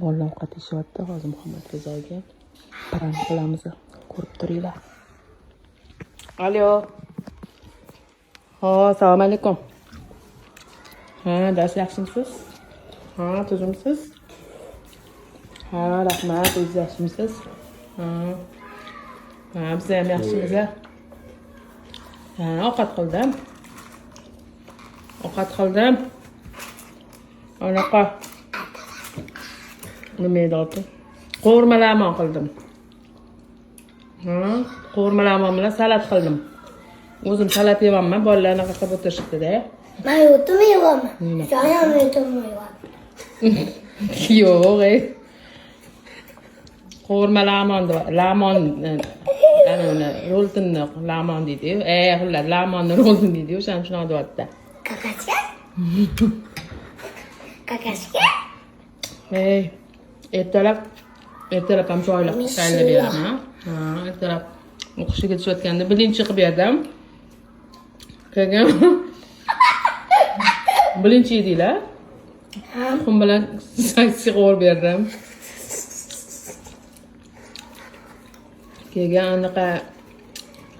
Bolalar ovqat yeyapti. Hozir Muhammad Rizoga prank qilamiz. Ko'rib turinglar. Alo. Assalomu alaykum. Dars yaxshimisiz? Tuzimsiz? Rahmat, o'zingiz yaxshimisiz? Biz ham yaxshimiz. Ovqat qildim. Anaqa nima edi oti? Qo'rmalamon qildim. Qo'rmalamon bilan salat qildim. O'zim salat yeyapman, bolalar anaqa qilib o'tirishibdi-da. Men o'tirmayapman. Joyim o'tirmayapman. Yo'q, qo'rmalamon lamon ana roltinni lamon deydi-yu. Xullas, lamonni roltin deydi-yu, o'shani shunaqa deyapti. Kakashga? Kakashga? Ertalab ham choylar tayyorlab beraman. Ertalab o'qishga ketishayotganda birinchi qilib berdim. Keyin birinchi edinglar. Tuxum bilan saksiy qovurib berdim. Keyin anaqa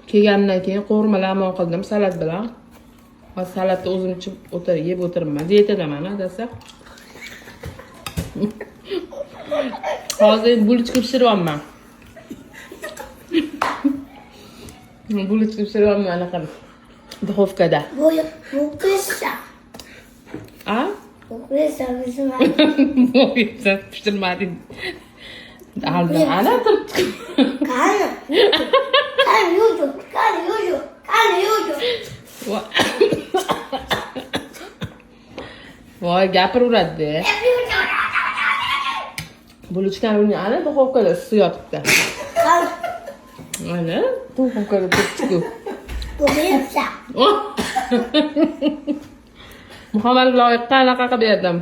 kelgandan keyin qo'rma lamon qildim salat bilan. Hozir salatni o'zim ichib yeb o'tiribman. Diyetadaman, desa. Hozir bulichka pishiryapman. Bulichka pishiryapman anaqa duxovkada. Bu pishsa. Bu pishsa bizim. Mo'ysa pishirmadim. Ana turibdi. Qani yo'q. Voy, gapiraveradi. Bulichkani ana duxovkada issiq yotibdi. Ana duxovkada turibdi-ku. Bu pishsa. Muhammad loyiqqa anaqa qilib berdim.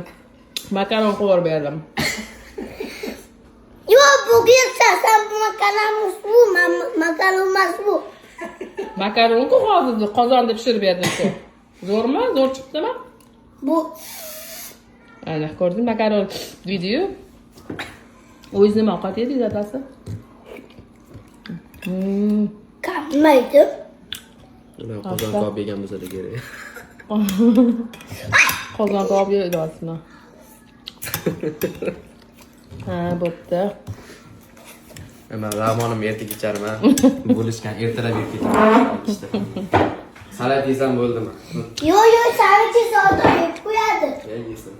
Makaron qovurib berdim. Yo'q, bu pishsa. Sen bu makaron emas bu. Makaron-ku hozir qozonda pishirib berdim-ku. Zo'rmi? Zo'r chiqdimi? Bu Ana ko'rding, makaron video. O'zingiz nima ovqat yedingiz, dadasi? Qatmaydi. Nima qozon ko'p yegan bo'lsa kerak. Qozon ko'p yedingizmi? Bo'pti. Men Ramonim erta kecharman. Bo'lishgan ertalab yeb ketaman. Salat yesam bo'ldimi? Yo'q, salat yesa odam yeb qo'yadi. Yeysan.